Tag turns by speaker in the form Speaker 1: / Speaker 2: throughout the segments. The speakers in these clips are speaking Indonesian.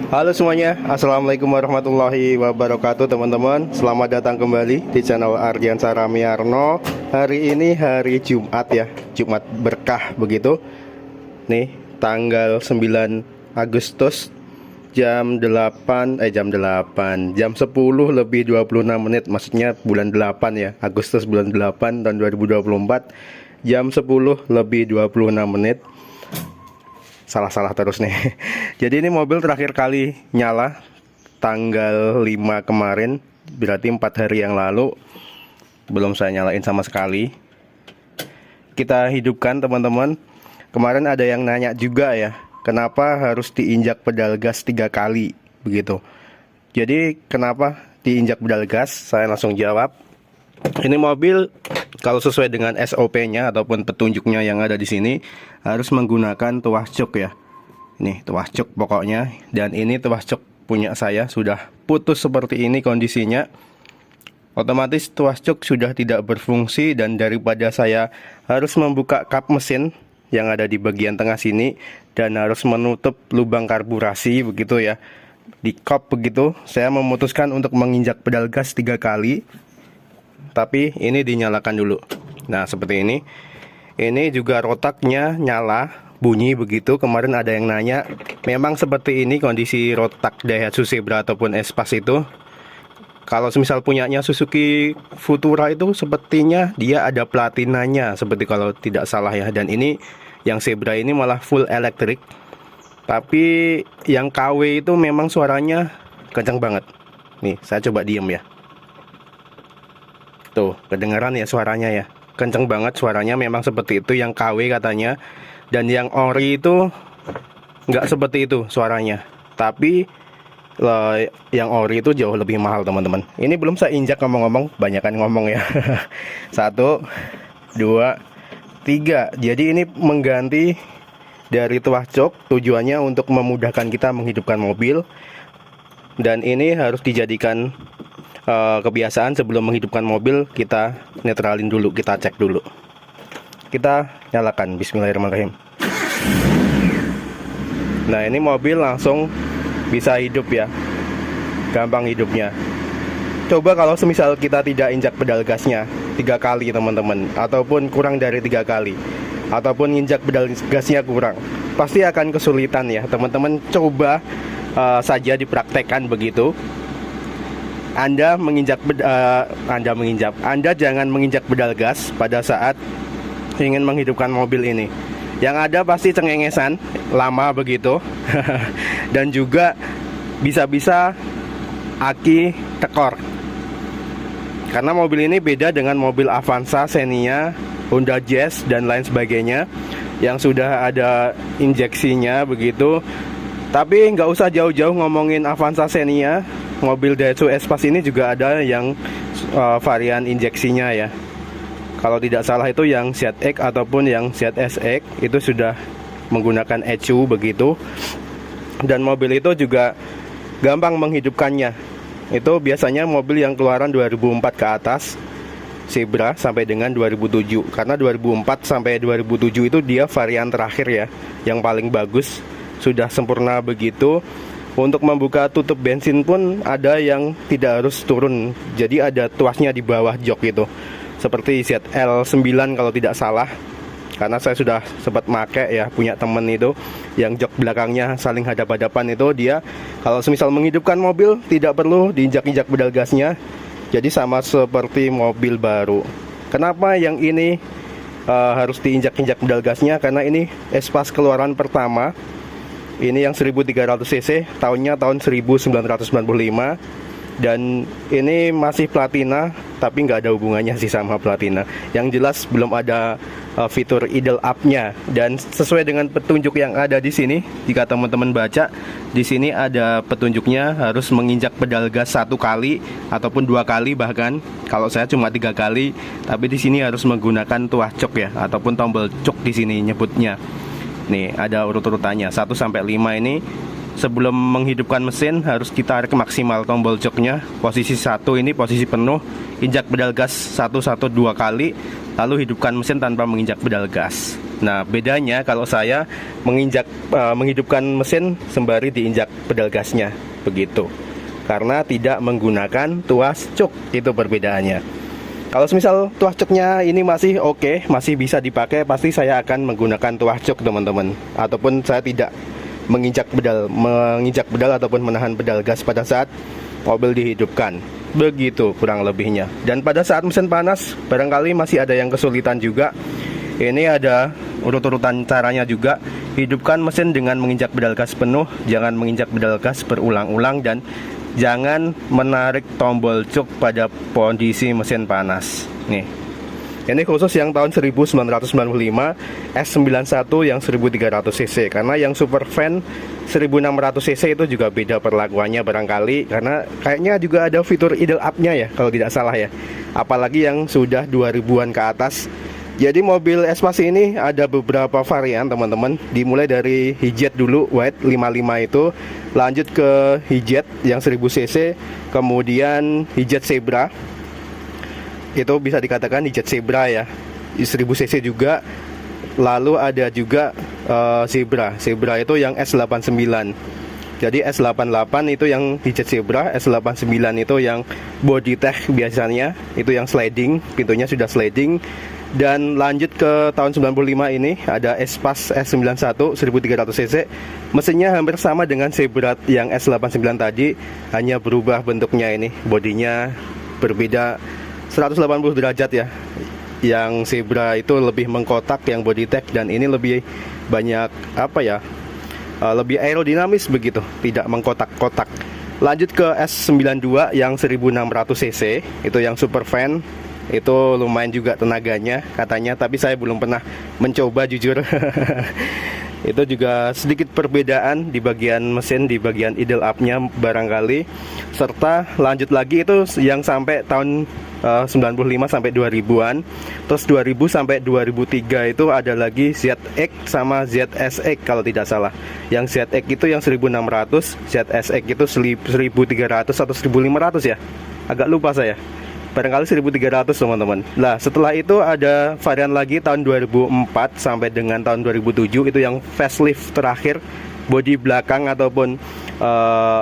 Speaker 1: Halo semuanya, Assalamualaikum warahmatullahi wabarakatuh teman-teman. Selamat datang kembali di channel Ardian Saramiarno. Hari ini hari Jumat ya, Jumat berkah begitu. Nih, tanggal 9 Agustus jam 10 lebih 26 menit. Maksudnya bulan 8 ya, Agustus bulan 8 tahun 2024, jam 10 lebih 26 menit. Salah terus nih. Jadi ini mobil terakhir kali nyala tanggal 5 kemarin, berarti 4 hari yang lalu. Belum saya nyalain sama sekali. Kita hidupkan teman-teman. Kemarin ada yang nanya juga ya, kenapa harus diinjak pedal gas 3 kali begitu. Jadi kenapa diinjak pedal gas? Saya langsung jawab. Ini mobil kalau sesuai dengan SOP-nya ataupun petunjuknya yang ada di sini harus menggunakan tuas cuk ya. Ini tuas cuk pokoknya, dan ini tuas cuk punya saya sudah putus seperti ini kondisinya. Otomatis tuas cuk sudah tidak berfungsi, dan daripada saya harus membuka kap mesin yang ada di bagian tengah sini dan harus menutup lubang karburasi begitu ya, di kap begitu, saya memutuskan untuk menginjak pedal gas 3 kali. Tapi ini dinyalakan dulu. Nah seperti ini. Ini juga rotaknya nyala, bunyi begitu. Kemarin ada yang nanya, memang seperti ini kondisi rotak Daihatsu Zebra ataupun Espas itu. Kalau misal punyanya Suzuki Futura itu sepertinya dia ada platinanya, seperti kalau tidak salah ya. Dan ini yang Zebra ini malah full elektrik. Tapi yang KW itu memang suaranya kencang banget. Nih saya coba diem ya. Tuh, kedengaran ya suaranya ya. Kenceng banget suaranya, memang seperti itu yang KW katanya. Dan yang ori itu nggak seperti itu suaranya. Tapi yang ori itu jauh lebih mahal teman-teman. Ini belum saya injak ngomong-ngomong, banyakan ngomong ya. 1, 2, 3. Jadi ini mengganti dari tuas cuk, tujuannya untuk memudahkan kita menghidupkan mobil. Dan ini harus dijadikan kebiasaan sebelum menghidupkan mobil, kita netralin dulu, kita cek dulu. Kita nyalakan, bismillahirrahmanirrahim. Nah ini mobil langsung bisa hidup ya, gampang hidupnya. Coba kalau semisal kita tidak injak pedal gasnya 3 kali teman-teman, ataupun kurang dari 3 kali, ataupun injak pedal gasnya kurang, pasti akan kesulitan ya teman-teman. Coba saja dipraktekkan begitu. Anda jangan menginjak pedal gas pada saat ingin menghidupkan mobil ini. Yang ada pasti cengengesan, lama begitu. Dan juga bisa-bisa aki tekor. Karena mobil ini beda dengan mobil Avanza, Xenia, Honda Jazz dan lain sebagainya yang sudah ada injeksinya begitu. Tapi nggak usah jauh-jauh ngomongin Avanza, Xenia. Mobil Daihatsu Espas ini juga ada yang varian injeksinya ya. Kalau tidak salah itu yang ZX ataupun yang ZSX itu sudah menggunakan ECU begitu. Dan mobil itu juga gampang menghidupkannya. Itu biasanya mobil yang keluaran 2004 ke atas, Zebra sampai dengan 2007. Karena 2004 sampai 2007 itu dia varian terakhir ya, yang paling bagus, sudah sempurna begitu. Untuk membuka tutup bensin pun ada yang tidak harus turun, jadi ada tuasnya di bawah jok gitu, seperti ZL9 kalau tidak salah. Karena saya sudah sempat make ya, punya temen itu yang jok belakangnya saling hadap-hadapan itu, dia kalau semisal menghidupkan mobil tidak perlu diinjak-injak pedal gasnya. Jadi sama seperti mobil baru. Kenapa yang ini harus diinjak-injak pedal gasnya? Karena ini Espas keluaran pertama. Ini yang 1300 cc, tahunnya tahun 1995. Dan ini masih platina, tapi nggak ada hubungannya sih sama platina. Yang jelas belum ada fitur idle up-nya. Dan sesuai dengan petunjuk yang ada di sini, jika teman-teman baca, di sini ada petunjuknya harus menginjak pedal gas 1 kali ataupun 2 kali bahkan. Kalau saya cuma 3 kali, tapi di sini harus menggunakan tuas cuk ya, ataupun tombol cuk di sini nyebutnya. Nih ada urut-urutannya 1 sampai 5 ini. Sebelum menghidupkan mesin harus ditarik maksimal tombol joknya. Posisi 1 ini posisi penuh, injak pedal gas 1 2 kali, lalu hidupkan mesin tanpa menginjak pedal gas. Nah, bedanya kalau saya menghidupkan mesin sembari diinjak pedal gasnya, begitu. Karena tidak menggunakan tuas cuk, itu perbedaannya. Kalau misal tuas cuknya ini masih oke, masih bisa dipakai, pasti saya akan menggunakan tuas cuk, teman-teman. Ataupun saya tidak menginjak pedal ataupun menahan pedal gas pada saat mobil dihidupkan. Begitu kurang lebihnya. Dan pada saat mesin panas, barangkali masih ada yang kesulitan juga. Ini ada urut-urutan caranya juga. Hidupkan mesin dengan menginjak pedal gas penuh, jangan menginjak pedal gas berulang-ulang, dan jangan menarik tombol cuk pada kondisi mesin panas. Nih, ini khusus yang tahun 1995 S91 yang 1300 cc. Karena yang super fan 1600 cc itu juga beda perlakuannya barangkali, karena kayaknya juga ada fitur idle up-nya ya kalau tidak salah ya. Apalagi yang sudah 2000-an ke atas. Jadi mobil Espace ini ada beberapa varian, teman-teman. Dimulai dari Hijet dulu, White 55 itu, lanjut ke Hijet yang 1000 cc, kemudian Hijet Zebra. Itu bisa dikatakan Hijet Zebra ya, 1000 cc juga. Lalu ada juga Zebra itu yang S89. Jadi S88 itu yang Hijet Zebra, S89 itu yang body tech biasanya, itu yang sliding, pintunya sudah sliding. Dan lanjut ke tahun 95 ini ada Espace S91 1300 cc. Mesinnya hampir sama dengan Zebra yang S89 tadi, hanya berubah bentuknya ini. Bodinya berbeda 180 derajat ya. Yang Zebra itu lebih mengkotak yang body tech, dan ini lebih banyak lebih aerodinamis begitu, tidak mengkotak-kotak. Lanjut ke S92 yang 1600 cc, itu yang super fan. Itu lumayan juga tenaganya katanya, tapi saya belum pernah mencoba jujur. Itu juga sedikit perbedaan di bagian mesin, di bagian idle up-nya barangkali. Serta lanjut lagi itu yang sampai tahun 95 sampai 2000-an. Terus 2000 sampai 2003 itu ada lagi ZX sama ZSX kalau tidak salah. Yang ZX itu yang 1600, ZSX itu 1300 atau 1500 ya. Agak lupa saya. Barangkali 1300, teman-teman. Nah, setelah itu ada varian lagi tahun 2004 sampai dengan tahun 2007, itu yang facelift terakhir. Bodi belakang ataupun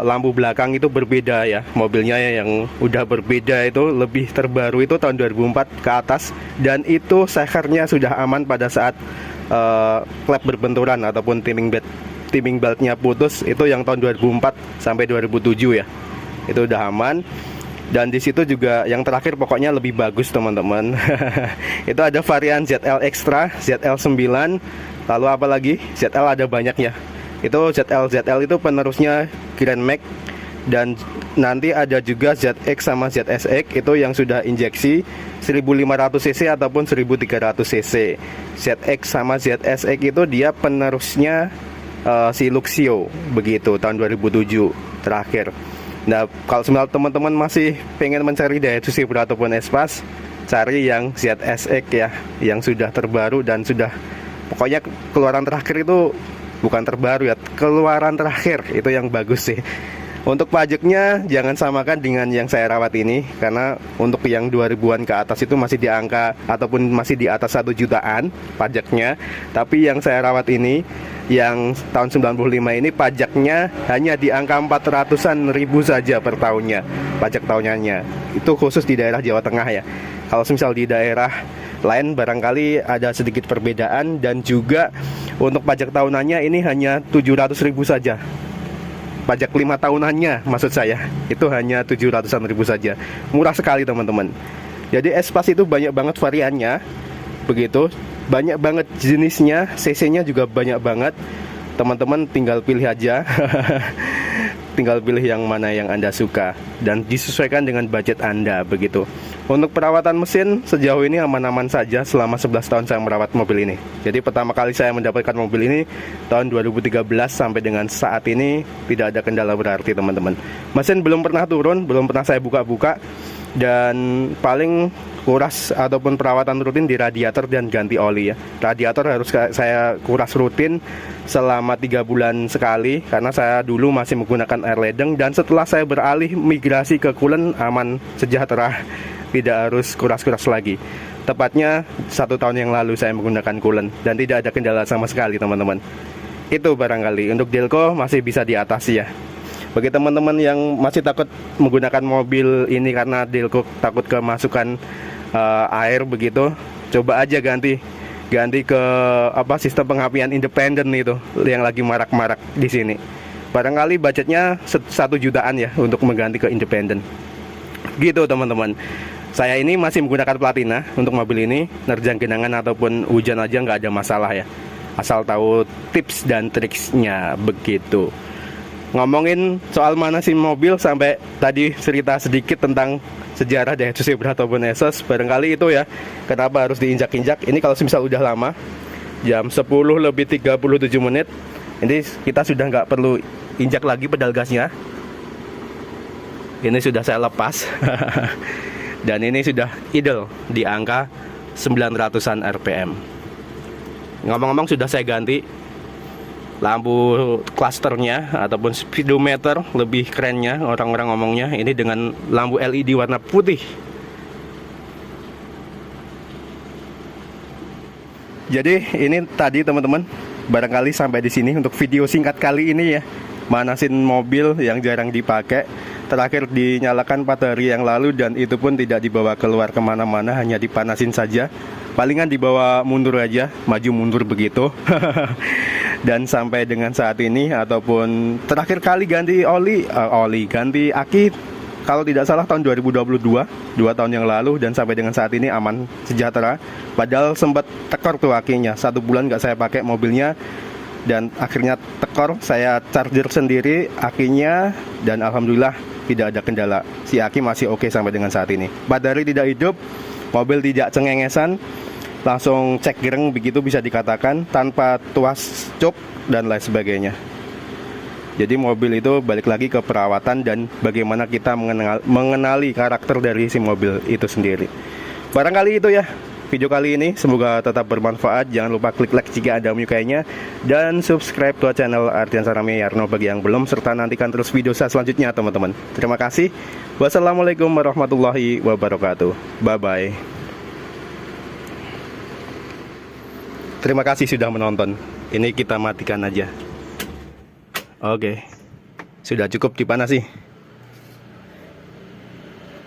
Speaker 1: lampu belakang itu berbeda ya. Mobilnya yang udah berbeda itu lebih terbaru itu tahun 2004 ke atas. Dan itu sehernya sudah aman pada saat klep berbenturan ataupun timing beltnya putus. Itu yang tahun 2004 sampai 2007 ya. Itu udah aman. Dan di situ juga yang terakhir pokoknya lebih bagus, teman-teman. Itu ada varian ZL Extra, ZL 9, lalu apa lagi? ZL ada banyak ya. Itu ZL itu penerusnya Grand Max. Dan nanti ada juga ZX sama ZSX, itu yang sudah injeksi 1500 cc ataupun 1300 cc. ZX sama ZSX itu dia penerusnya si Luxio, begitu, tahun 2007 terakhir. Nah, kalau teman-teman masih pengen mencari Daihatsu Zebra ataupun Espace, cari yang ZSX ya, yang sudah terbaru dan sudah pokoknya keluaran terakhir itu, bukan terbaru ya, keluaran terakhir itu yang bagus sih. Untuk pajaknya jangan samakan dengan yang saya rawat ini, karena untuk yang 2000-an ke atas itu masih di angka ataupun masih di atas 1 jutaan pajaknya. Tapi yang saya rawat ini yang tahun 95 ini pajaknya hanya di angka 400-an ribu saja per tahunnya, pajak tahunannya. Itu khusus di daerah Jawa Tengah ya. Kalau misal di daerah lain barangkali ada sedikit perbedaan. Dan juga untuk pajak tahunannya ini hanya 700 ribu saja. Pajak 5 tahunannya maksud saya, itu hanya 700-an ribu saja. Murah sekali, teman-teman. Jadi Espace itu banyak banget variannya, begitu. Banyak banget jenisnya, cc-nya juga banyak banget. Teman-teman tinggal pilih aja. Tinggal pilih yang mana yang Anda suka dan disesuaikan dengan budget Anda, begitu. Untuk perawatan mesin sejauh ini aman-aman saja selama 11 tahun saya merawat mobil ini. Jadi pertama kali saya mendapatkan mobil ini tahun 2013 sampai dengan saat ini tidak ada kendala berarti, teman-teman. Mesin belum pernah turun, belum pernah saya buka-buka. Dan paling kuras ataupun perawatan rutin di radiator dan ganti oli ya. Radiator harus saya kuras rutin selama 3 bulan sekali, karena saya dulu masih menggunakan air ledeng. Dan setelah saya beralih migrasi ke coolant, aman, sejahtera, tidak harus kuras-kuras lagi. Tepatnya 1 tahun yang lalu saya menggunakan coolant dan tidak ada kendala sama sekali teman-teman. Itu barangkali untuk Delco masih bisa diatasi ya. Bagi teman-teman yang masih takut menggunakan mobil ini karena Delco takut kemasukan air begitu, coba aja ganti ke sistem pengapian independen itu yang lagi marak-marak di sini. Barangkali budgetnya 1 jutaan ya untuk mengganti ke independen. Gitu teman-teman. Saya ini masih menggunakan platina untuk mobil ini, nerjang genangan ataupun hujan aja nggak ada masalah ya. Asal tahu tips dan triksnya begitu. Ngomongin soal manasin mobil sampai tadi cerita sedikit tentang sejarah Daihatsu Zebra ataupun Esos, barangkali itu ya kenapa harus diinjak-injak. Ini kalau misal udah lama, jam 10:37, ini kita sudah nggak perlu injak lagi pedal gasnya. Ini sudah saya lepas dan ini sudah idle di angka 900-an RPM. Ngomong-ngomong sudah saya ganti lampu klasternya ataupun speedometer, lebih kerennya orang-orang ngomongnya ini dengan lampu LED warna putih. Jadi ini tadi teman-teman, barangkali sampai di sini untuk video singkat kali ini ya, manasin mobil yang jarang dipakai. Terakhir dinyalakan 4 hari yang lalu dan itu pun tidak dibawa keluar kemana-mana, hanya dipanasin saja. Palingan dibawa mundur aja, maju mundur begitu. Dan sampai dengan saat ini ataupun terakhir kali ganti ganti aki kalau tidak salah tahun 2022, 2 tahun yang lalu, dan sampai dengan saat ini aman sejahtera. Padahal sempat tekor tuh akinya, 1 bulan nggak saya pakai mobilnya dan akhirnya tekor, saya charger sendiri akinya dan alhamdulillah tidak ada kendala. Si aki masih oke sampai dengan saat ini. Baterai tidak hidup, mobil tidak cengengesan, langsung cek gereng begitu bisa dikatakan, tanpa tuas cuk dan lain sebagainya. Jadi mobil itu balik lagi ke perawatan dan bagaimana kita mengenali karakter dari si mobil itu sendiri. Barangkali itu ya video kali ini, semoga tetap bermanfaat. Jangan lupa klik like jika Anda menyukainya dan subscribe ke channel Ardian Sarami Yarno bagi yang belum, serta nantikan terus video saya selanjutnya teman-teman. Terima kasih. Wassalamualaikum warahmatullahi wabarakatuh. Bye bye. Terima kasih sudah menonton. Ini kita matikan aja. Oke. Sudah cukup dipanasi.